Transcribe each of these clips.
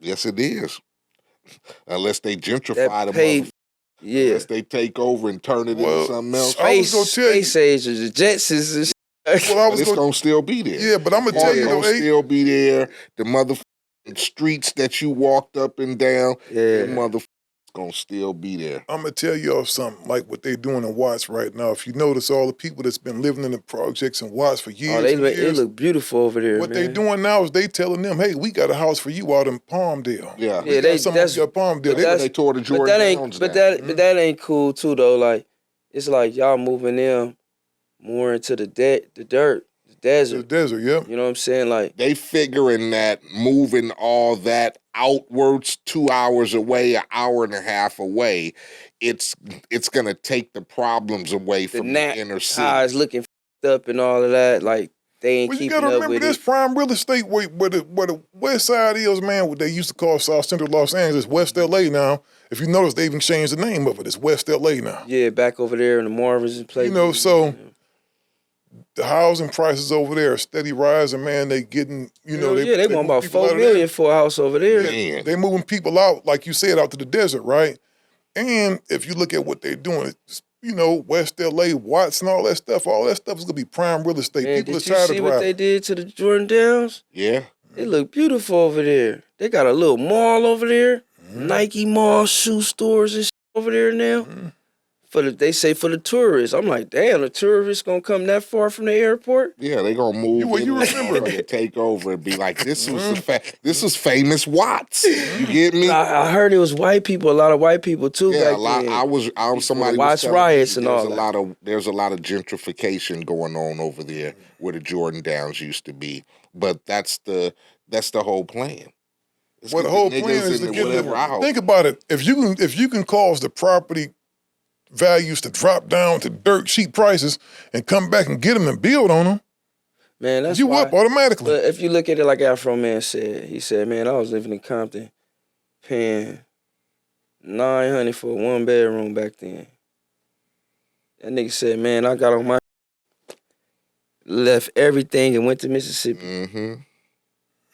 Yes, it is. Unless they gentrify the paved, yeah. Unless they take over and turn it into something else. Space age, the Jetsons and shit. Well, it's going to still be there. Yeah, but I'm going to tell you, though, still be there. The motherfucking streets that you walked up and down, the motherfuckers going to still be there. I'm going to tell y'all something, like what they doing in Watts right now. If you notice all the people that's been living in the projects in Watts for years they look beautiful over there, What they doing now is they telling them, hey, we got a house for you out in Palmdale. Yeah. That's Palmdale. They tore the Jordan Downs down. But that ain't cool, too, though. Like, it's like y'all moving them more into the dirt. The desert, yeah. You know what I'm saying? Like, they figuring that moving all that outwards 2 hours away, an hour and a half away, it's gonna take the problems away from the inner city. Cars looking up and all of that. Like, they ain't keeping up with it. You gotta remember this prime real estate where the west side is, man, what they used to call South Central Los Angeles, West LA now. If you notice, they even changed the name of it. It's West LA now. Yeah, back over there in the Marvins place. You know, so the housing prices over there are steady rising, man. They getting, they want about $4 million for a house over there. Yeah, they moving people out, like you said, out to the desert, right? And if you look at what they're doing, West LA, Watts and all that stuff is gonna be prime real estate. Man, people did you see what they did to the Jordan Downs? Yeah. It look beautiful over there. They got a little mall over there, Nike mall, shoe stores and shit over there now. They say for the tourists. I'm like, damn, the tourists gonna come that far from the airport? Yeah, they gonna move. You remember to take over and be like, this was famous Watts. You get me? I heard it was white people, a lot of white people too. Yeah, back a lot. then. Somebody Watts riots and all that. There's a lot of gentrification going on over there where the Jordan Downs used to be. But that's the whole plan. Well, the whole plan is to get them. Think about it. If you can cause the property values to drop down to dirt cheap prices and come back and get them and build on them, man, that's you up automatically. But if you look at it like Afro Man said, he said, man, I was living in Compton paying $900 for a 1-bedroom back then. That nigga said, man, I got on my left everything and went to Mississippi.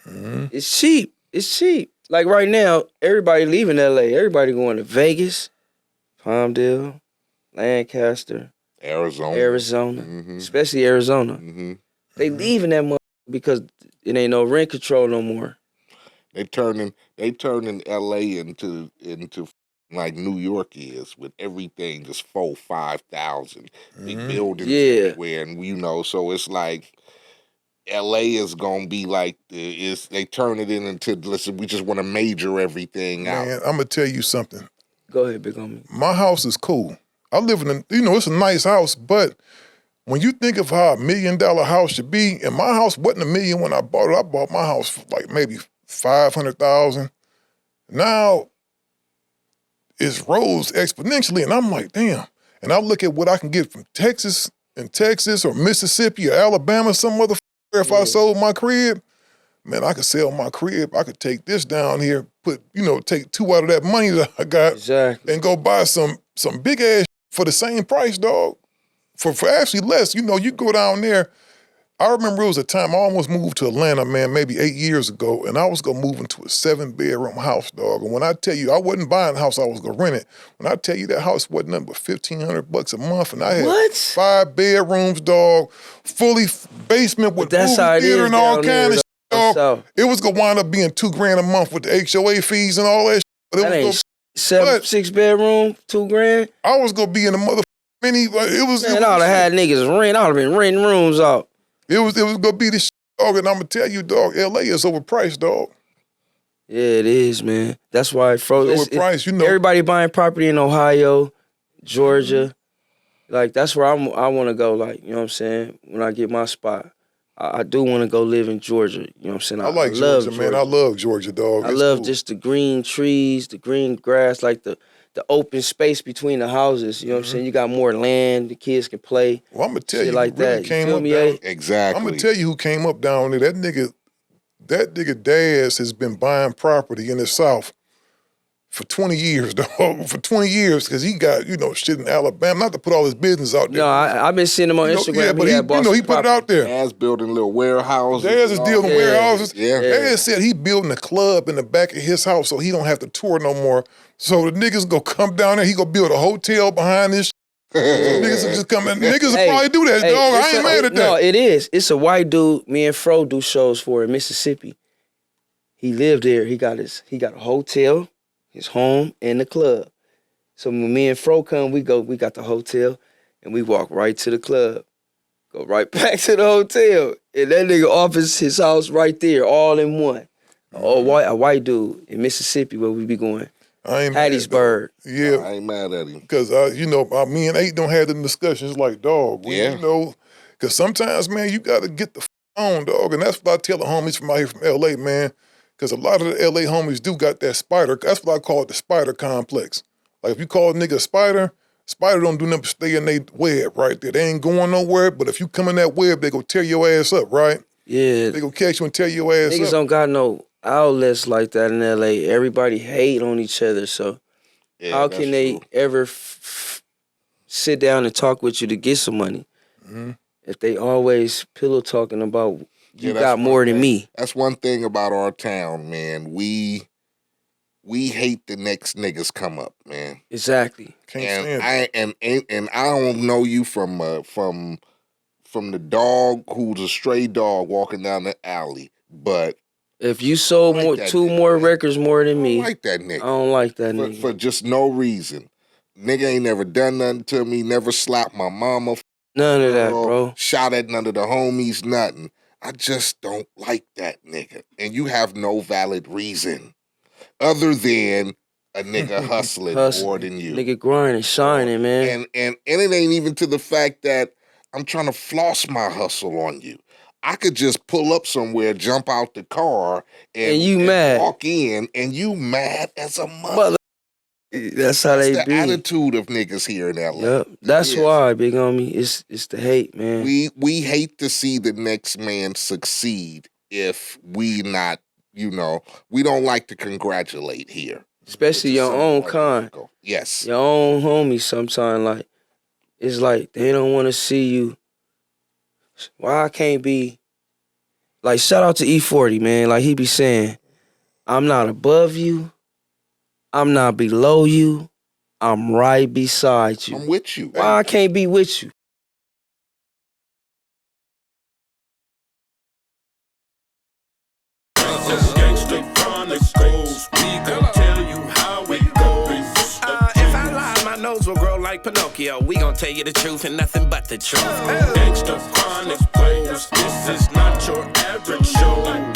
It's cheap. It's cheap. Like right now, everybody leaving LA. Everybody going to Vegas, Palmdale, Lancaster, Arizona, especially Arizona. They leaving that money because it ain't no rent control no more. They turning LA into like New York is, with everything just 4,000-5,000 big buildings everywhere, and so it's like LA is gonna be like they turn it into, listen, we just want to major everything out. Man, I'm gonna tell you something. Go ahead, big homie. My house is cool. I live in it's a nice house, but when you think of how $1 million house should be, and my house wasn't $1 million when I bought it. I bought my house for like maybe $500,000. Now it's rose exponentially, and I'm like, damn. And I look at what I can get from Texas or Mississippi or Alabama, some other if I sold my crib. Man, I could sell my crib. I could take this down here, take 2 out of that money that I got, and go buy some big ass for the same price, dog. For actually less. You go down there. I remember it was a time I almost moved to Atlanta, man, maybe 8 years ago, and I was gonna move into a 7-bedroom house, dog. And when I tell you, I wasn't buying a house, I was gonna rent it. When I tell you that house wasn't nothing but $1,500 a month, and I had 5 bedrooms, dog, fully basement with movie theater and all kind of shit. Dog, it was gonna wind up being $2,000 a month with the HOA fees and all that shit. That ain't 6 bedroom, $2,000. I was gonna be in the mother mini. It was. Man, I'd have had niggas rent. I'd have been renting rooms out. It was gonna be the shit, dog, and I'm gonna tell you, dog. LA is overpriced, dog. Yeah, it is, man. That's why it's overpriced. Everybody buying property in Ohio, Georgia. Like that's where I want to go. Like, you know what I'm saying? When I get my spot. I do want to go live in Georgia. You know what I'm saying? I like Georgia, man. I love Georgia, dog. I love just the green trees, the green grass, like the open space between the houses. You know what I'm saying? You got more land. The kids can play. Well, I'm going to tell you like really that. Came up down. Exactly. I'm going to tell you who came up down there. That nigga Daz has been buying property in the South for 20 years, dog. For 20 years, because he got, shit in Alabama. Not to put all his business out there. No, I've been seeing him on Instagram. Yeah, but he put it out there. Daz building little warehouses. Daz is building warehouses. Yeah. Daz said he building a club in the back of his house so he don't have to tour no more. So the niggas go come down there. He go build a hotel behind this. So niggas will just come in. Niggas will probably do that, dog. I ain't mad at that. No, it is. It's a white dude. Me and Fro do shows for in Mississippi. He lived there. He got a hotel, his home, and the club. So when me and Fro come, we got the hotel, and we walk right to the club. Go right back to the hotel. And that nigga office, his house right there, all in one. A white dude in Mississippi where we be going. I ain't Hattiesburg. Yeah. I ain't mad at him. Because, me and Eiht don't have them discussions like, dog, because sometimes, man, you got to get the on, dog. And that's what I tell the homies from out here from L.A., man. Because a lot of the L.A. homies do got that spider. That's what I call it, the spider complex. Like, if you call a nigga a spider don't do nothing but stay in their web right there. They ain't going nowhere, but if you come in that web, they go tear your ass up, right? Yeah. They go catch you and tear your ass up. Niggas don't got no outlets like that in L.A. Everybody hate on each other, so how can they ever sit down and talk with you to get some money if they always pillow talking about you got more than me? That's one thing about our town, man. We hate the next niggas come up, man. Exactly. Can't stand it. And I don't know you from the dog who's a stray dog walking down the alley, but if you sold two more records more than me, I don't like that nigga. I don't like that nigga. For just no reason. Nigga ain't never done nothing to me, never slapped my mama. None of that, bro. Shot at none of the homies, nothing. I just don't like that nigga. And you have no valid reason other than a nigga hustling more than you. Nigga grinding, shining, man. And it ain't even to the fact that I'm trying to floss my hustle on you. I could just pull up somewhere, jump out the car, and mad. Walk in, and you mad as a mother. That's how they be. That's the attitude of niggas here in L.A. Yep. That's why, big homie, it's the hate, man. We hate to see the next man succeed if we not, we don't like to congratulate here. Especially your own kind. Yes. Your own homies sometimes, like, it's like they don't want to see you. Why I can't be, like, shout out to E40, man. Like he be saying, I'm not above you. I'm not below you. I'm right beside you. I'm with you. Why I can't be with you? Gangster Chronicles, we gon' tell you how it goes. If I lie, my nose will grow like Pinocchio. We gon' tell you the truth and nothing but the truth. Gangster Chronicles, this is not your average show.